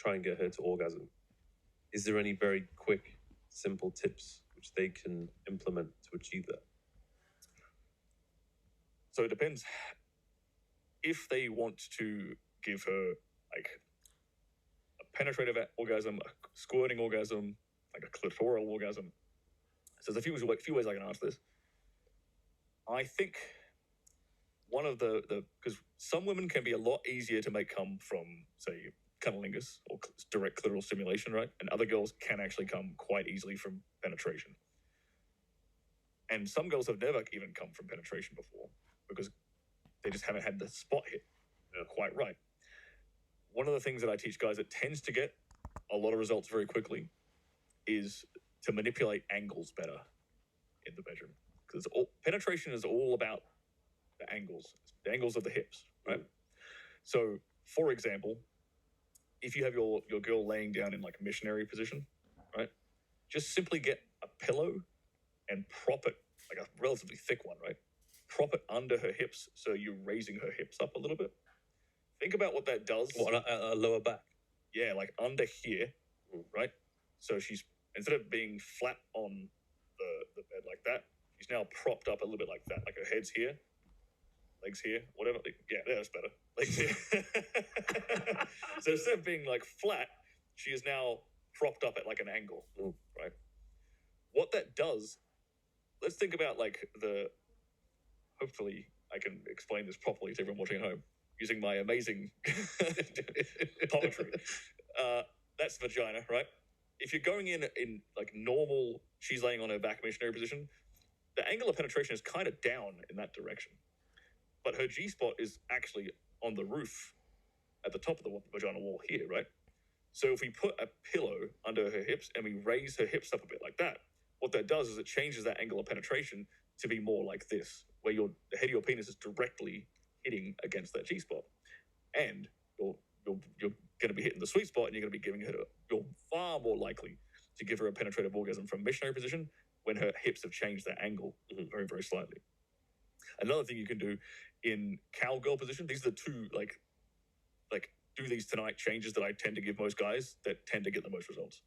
try and get her to orgasm, is there any very quick, simple tips which they can implement to achieve that? So it depends. If they want to give her like a penetrative orgasm, a squirting orgasm, like a clitoral orgasm, so there's a few ways I can answer this. I think one of the because some women can be a lot easier to make come from, say, cunnilingus or direct clitoral stimulation, right? And other girls can actually come quite easily from penetration. And some girls have never even come from penetration before because they just haven't had the spot hit quite right. One of the things that I teach guys that tends to get a lot of results very quickly is to manipulate angles better in the bedroom. Because penetration is all about the angles of the hips, right? So, for example, if you have your girl laying down in like a missionary position, right? Just simply get a pillow and prop it, like a relatively thick one, right? Prop it under her hips so you're raising her hips up a little bit. Think about what that does. What, a lower back? Yeah, like under here, right? So she's, instead of being flat on the bed like that, she's now propped up a little bit like that. Like her head's here, legs here, whatever. Yeah, that's better. Legs here. So instead of being like flat, she is now propped up at like an angle, right? What that does, let's think about like hopefully I can explain this properly to everyone watching at home using my amazing poetry. That's vagina, right? If you're going in like normal, she's laying on her back missionary position, the angle of penetration is kind of down in that direction. But her G-spot is actually on the roof at the top of the vaginal wall here, right? So if we put a pillow under her hips and we raise her hips up a bit like that, what that does is it changes that angle of penetration to be more like this, where the head of your penis is directly hitting against that G-spot. And you're going to be hitting the sweet spot, and you're going to be giving her, you're far more likely to give her a penetrative orgasm from missionary position when her hips have changed that angle very, very slightly. Another thing you can do in cowgirl position, these are the two, like do these tonight changes that I tend to give most guys that tend to get the most results.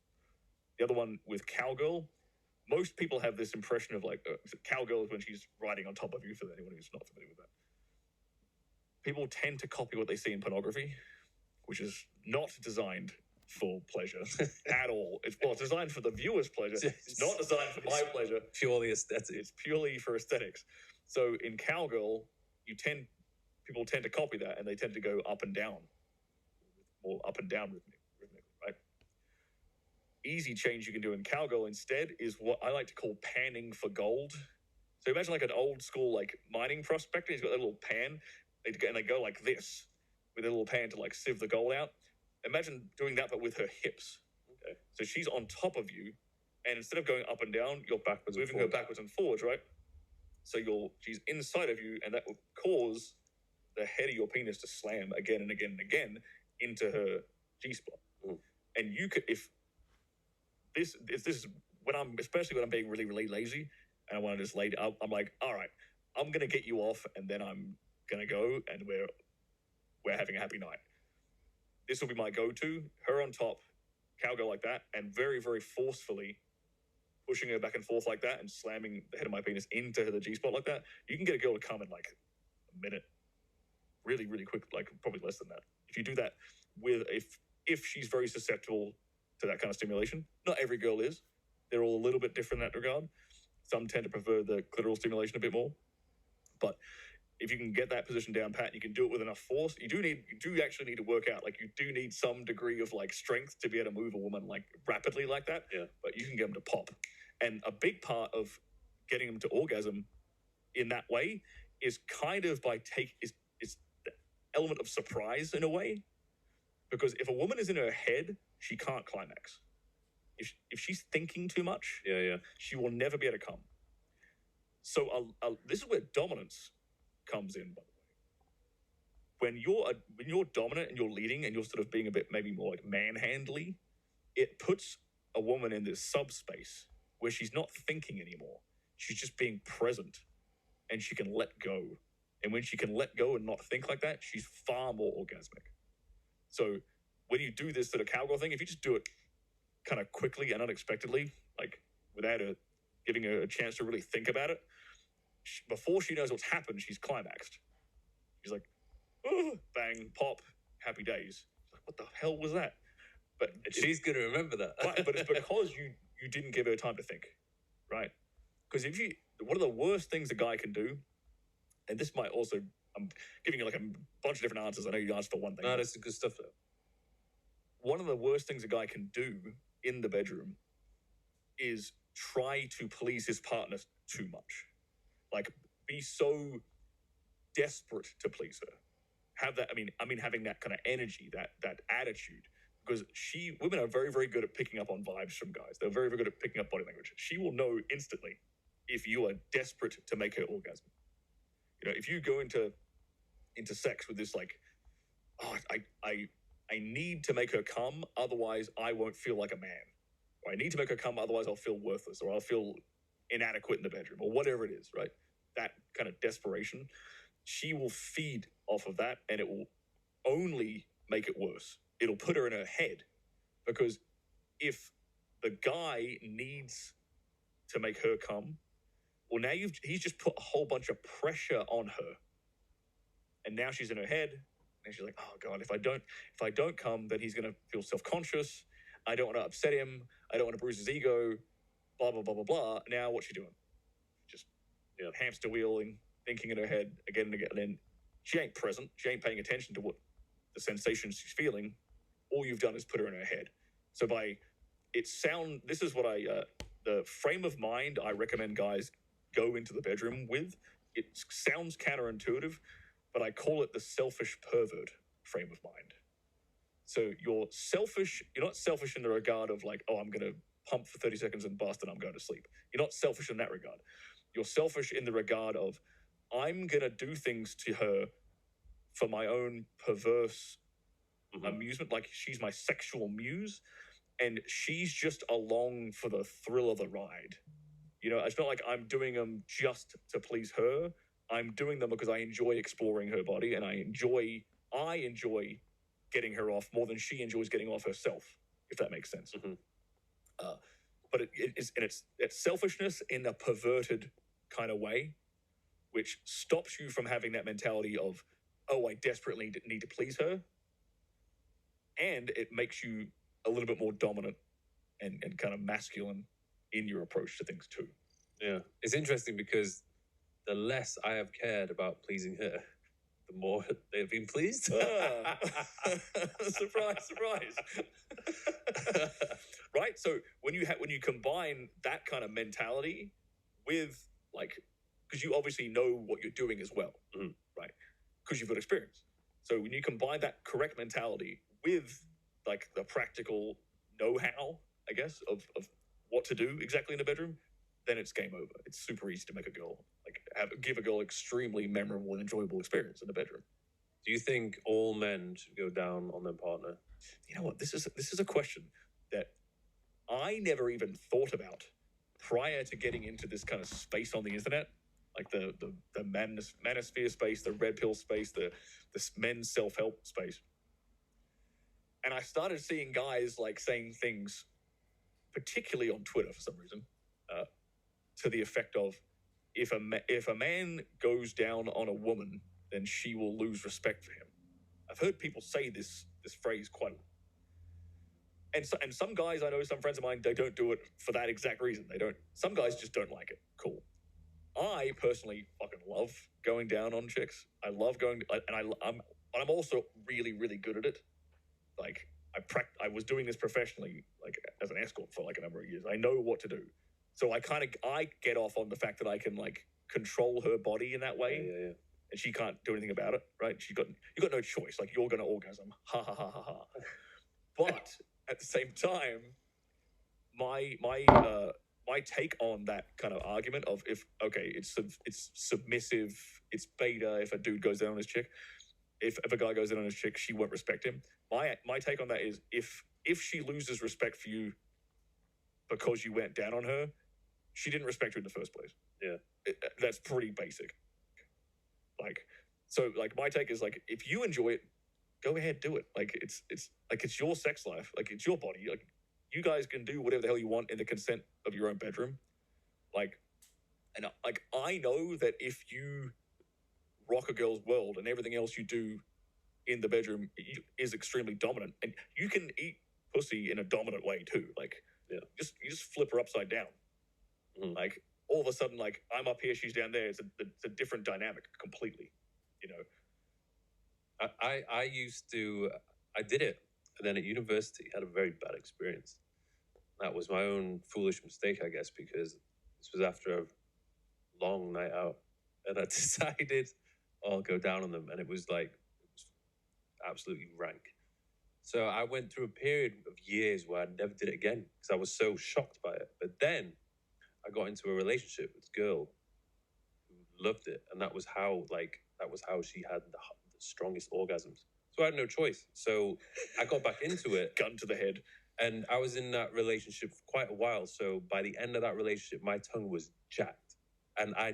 The other one with cowgirl, most people have this impression of like, cowgirl is when she's riding on top of you, for anyone who's not familiar with that. People tend to copy what they see in pornography, which is not designed for pleasure at all. It's designed for the viewer's pleasure. It's not designed for my pleasure. Purely aesthetic. It's purely for aesthetics. So in cowgirl, people tend to copy that, and they tend to go up and down, more up and down rhythmically, right? Easy change you can do in cowgirl instead is what I like to call panning for gold. So imagine like an old school like mining prospector. He's got that little pan, and they go like this with a little pan to like sieve the gold out. Imagine doing that, but with her hips. Okay. So she's on top of you, and instead of going up and down, you're moving her backwards and forwards, right? So she's inside of you, and that will cause the head of your penis to slam again and again and again into her G-spot. And you could, if this is especially when I'm being really, really lazy and I want to just lay down, I'm like, all right, I'm going to get you off, and then I'm going to go, and we're having a happy night. This will be my go-to, her on top, cowgirl like that, and very, very forcefully pushing her back and forth like that and slamming the head of my penis into the G-spot like that. You can get a girl to come in like a minute, really, really quick, like probably less than that. If you do that if she's very susceptible to that kind of stimulation. Not every girl is. They're all a little bit different in that regard. Some tend to prefer the clitoral stimulation a bit more. But if you can get that position down pat, you can do it with enough force. You do actually need to work out. Like, you do need some degree of like strength to be able to move a woman like rapidly like that. Yeah. But you can get them to pop. And a big part of getting them to orgasm in that way is kind of by is the element of surprise in a way. Because if a woman is in her head, she can't climax. If she's thinking too much, she will never be able to come. So this is where dominance comes in, by the way. When you're dominant and you're leading and you're sort of being a bit maybe more like manhandly, it puts a woman in this subspace where she's not thinking anymore. She's just being present, and she can let go. And when she can let go and not think like that, she's far more orgasmic. So when you do this sort of cowgirl thing, if you just do it kind of quickly and unexpectedly, like without giving her a chance to really think about it, before she knows what's happened, she's climaxed. She's like, oh, bang, pop, happy days. She's like, what the hell was that? But she's going to remember that. Right, but it's because you didn't give her time to think, right? Because one of the worst things a guy can do, and this might also, I'm giving you like a bunch of different answers. I know you asked for one thing. No, that's good stuff though. One of the worst things a guy can do in the bedroom is try to please his partner too much. Like, be so desperate to please her. Have that, I mean, having that kind of energy, that attitude. Because women are very, very good at picking up on vibes from guys. They're very, very good at picking up body language. She will know instantly if you are desperate to make her orgasm. You know, if you go into sex with this, like, oh, I need to make her come, otherwise I won't feel like a man. Or I need to make her come, otherwise I'll feel worthless, or I'll feel inadequate in the bedroom, or whatever it is, right? That kind of desperation, she will feed off of that, and it will only make it worse. It'll put her in her head, because if the guy needs to make her come, well, now he's just put a whole bunch of pressure on her, and now she's in her head, and she's like, oh god, if I don't come, then he's gonna feel self-conscious. I don't want to upset him. I don't want to bruise his ego. Blah blah blah blah blah. Now what's she doing? Just hamster wheeling, thinking in her head again and again, and then she ain't present. She ain't paying attention to what the sensations she's feeling. All you've done is put her in her head. So this is what the frame of mind I recommend guys go into the bedroom with. It sounds counterintuitive, but I call it the selfish pervert frame of mind. So you're not selfish in the regard of like, oh, I'm going to pump for 30 seconds and bust and I'm going to sleep. You're not selfish in that regard. You're selfish in the regard of, I'm going to do things to her for my own perverse amusement. Like, she's my sexual muse, and she's just along for the thrill of the ride. You know, it's not like I'm doing them just to please her. I'm doing them because I enjoy exploring her body, and I enjoy getting her off more than she enjoys getting off herself, if that makes sense. But it's selfishness in a perverted kind of way, which stops you from having that mentality of, oh, I desperately need to please her. And it makes you a little bit more dominant and kind of masculine in your approach to things too. Yeah. It's interesting because the less I have cared about pleasing her, the more they've been pleased. Surprise, surprise. Right? So when you combine that kind of mentality with, like, because you obviously know what you're doing as well, right? Because you've got experience. So when you combine that correct mentality with, like, the practical know-how, I guess, of what to do exactly in the bedroom, then it's game over. It's super easy to make a girl, like, give a girl extremely memorable and enjoyable experience in the bedroom. Do you think all men should go down on their partner? You know what? This is a question that I never even thought about prior to getting into this kind of space on the internet, like the manosphere space, the red pill space, the men's self-help space. And I started seeing guys, like, saying things, particularly on Twitter for some reason, to the effect of, if a man goes down on a woman, then she will lose respect for him. I've heard people say this phrase quite a lot. And some guys, I know, some friends of mine, they don't do it for that exact reason. Some guys just don't like it. Cool. I personally fucking love going down on chicks. I love going, and I'm also really, really good at it. Like, I was doing this professionally, like, as an escort for like a number of years. I know what to do. So I get off on the fact that I can, like, control her body in that way. Yeah. And she can't do anything about it, right? You got no choice. Like, you're going to orgasm. Ha ha ha ha ha. But at the same time, my take on that kind of argument of, it's submissive, it's beta if a dude goes down on his chick. If a guy goes in on his chick, she won't respect him. My take on that is, if she loses respect for you because you went down on her, she didn't respect you in the first place. Yeah. That's pretty basic. Like, so, like, my take is, like, if you enjoy it, go ahead, do it. Like it's like it's your sex life, like it's your body. Like you guys can do whatever the hell you want in the consent of your own bedroom. Like, and like I know that if you rock a girl's world and everything else you do in the bedroom is extremely dominant, and you can eat pussy in a dominant way too. Like, you just flip her upside down. Like all of a sudden, like I'm up here, she's down there. It's a different dynamic completely. You know, I used to, I did it, and then at university had a very bad experience. That was my own foolish mistake, I guess, because this was after a long night out, and I decided I'll go down on them, and it was absolutely rank. So I went through a period of years where I never did it again because I was so shocked by it. But then I got into a relationship with a girl who loved it, and that was how she had the strongest orgasms. So I had no choice. So I got back into it. Gun to the head. And I was in that relationship for quite a while. So by the end of that relationship, my tongue was jacked. And I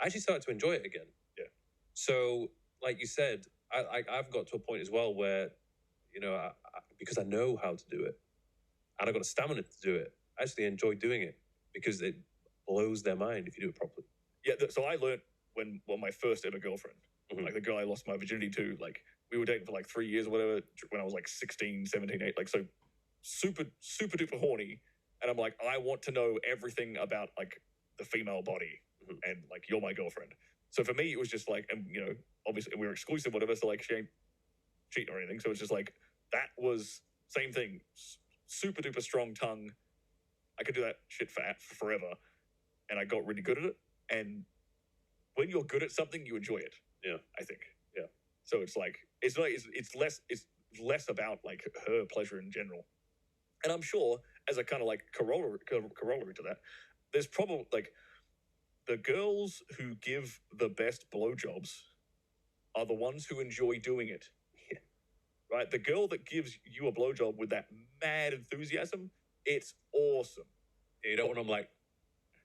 actually started to enjoy it again. Yeah. So, like you said, I've got to a point as well where, because I know how to do it, and I've got the stamina to do it, I actually enjoy doing it because it blows their mind if you do it properly. Yeah, so I learned when my first ever girlfriend, like the girl I lost my virginity to, like we were dating for like 3 years or whatever when I was like 16, 17, 8, like so super, super duper horny. And I'm like, I want to know everything about like the female body and like you're my girlfriend. So for me, it was just like, and obviously we were exclusive, whatever. So like she ain't cheating or anything. So it's just like, that was same thing. Super duper strong tongue. I could do that shit for forever. And I got really good at it. And when you're good at something, you enjoy it. Yeah. I think. Yeah. So it's like, it's less about like her pleasure in general. And I'm sure as a kind of like corollary to that, there's probably like the girls who give the best blowjobs are the ones who enjoy doing it. Yeah. Right? The girl that gives you a blowjob with that mad enthusiasm, it's awesome. Yeah, you don't want them like,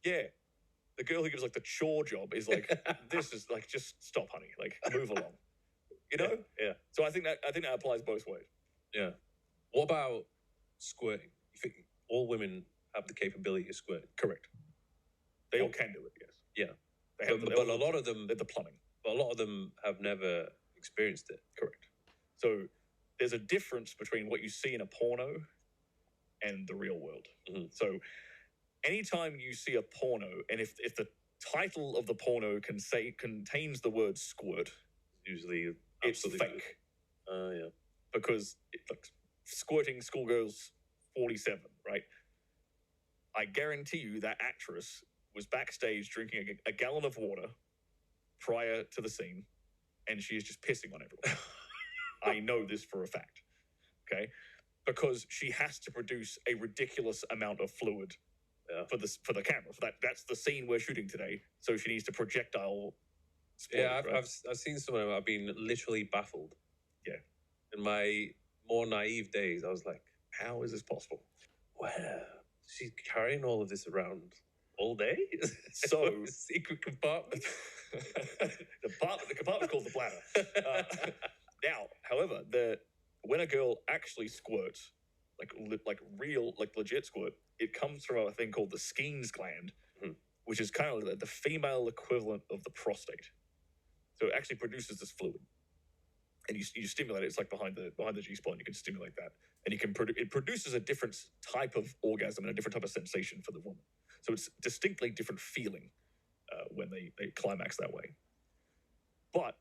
yeah. The girl who gives like the chore job is like, this is like, just stop, honey. Like, move along. You know? Yeah. So I think that applies both ways. Yeah. What about squirting? You think all women have the capability of squirting? Correct. They all can do it, yes. Yeah. They have but a lot of them, the plumbing. But a lot of them have never experienced it. Correct. So there's a difference between what you see in a porno and the real world. So anytime you see a porno, and if the title of the porno contains the word squirt, usually it's fake. Yeah. Because squirting schoolgirls 47, right? I guarantee you that actress was backstage drinking a gallon of water prior to the scene, and she is just pissing on everyone. I know this for a fact. Okay? Because she has to produce a ridiculous amount of fluid for the camera. That's the scene we're shooting today. So she needs to projectile. I've seen some of them. I've been literally baffled. Yeah. In my more naive days, I was like, how is this possible? Well, she's carrying all of this around all day? So secret compartment? The compartment's called the bladder. Now, however, when a girl actually squirts, like real, like legit squirt, it comes from a thing called the Skene's gland, which is kind of the female equivalent of the prostate. So it actually produces this fluid, and you stimulate it. It's like behind the G-spot. You can stimulate that, and it produces a different type of orgasm and a different type of sensation for the woman. So it's distinctly different feeling when they climax that way. But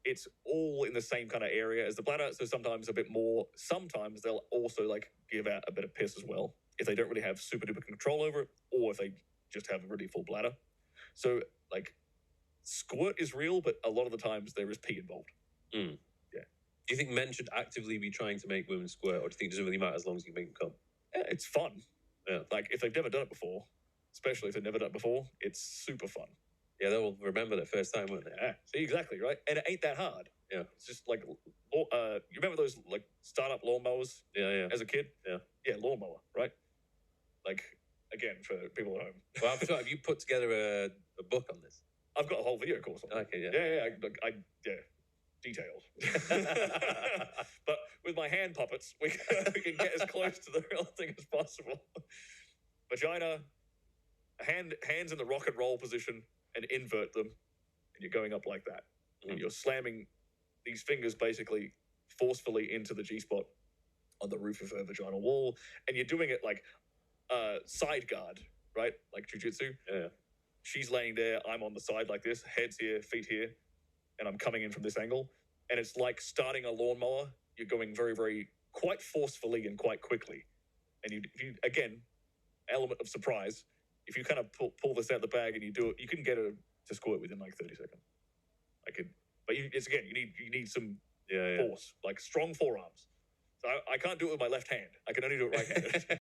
it's all in the same kind of area as the bladder, so sometimes a bit more. Sometimes they'll also like give out a bit of piss as well if they don't really have super duper control over it, or if they just have a really full bladder. So like squirt is real, but a lot of the times there is pee involved. Yeah. Do you think men should actively be trying to make women squirt, or do you think it doesn't really matter as long as you make them come? Yeah, it's fun. Yeah. Like if they've never done it before, especially if they've never done it before, it's super fun. Yeah, they'll remember their first time, won't they? Yeah, see, exactly, right? And it ain't that hard. Yeah. It's just like, you remember those like startup lawnmowers? Yeah. As a kid? Yeah. Yeah, lawnmower, right? Like, again, for people at home. Well, I'm sure, have you put together a book on this? I've got a whole video course on it. Okay, yeah. Yeah. detailed. But with my hand puppets, we can get as close to the real thing as possible. Vagina, hands in the rock and roll position and invert them, and you're going up like that. And you're slamming these fingers basically forcefully into the G-spot on the roof of her vaginal wall, and you're doing it like side guard, right? Like jiu-jitsu. Yeah. She's laying there, I'm on the side like this, head's here, feet here, and I'm coming in from this angle. And it's like starting a lawnmower. You're going very, very, quite forcefully and quite quickly. And if you again, element of surprise, if you kind of pull this out of the bag and you do it, you can get her to squirt within like 30 seconds. But you need some force, like strong forearms. So I can't do it with my left hand. I can only do it right-handed.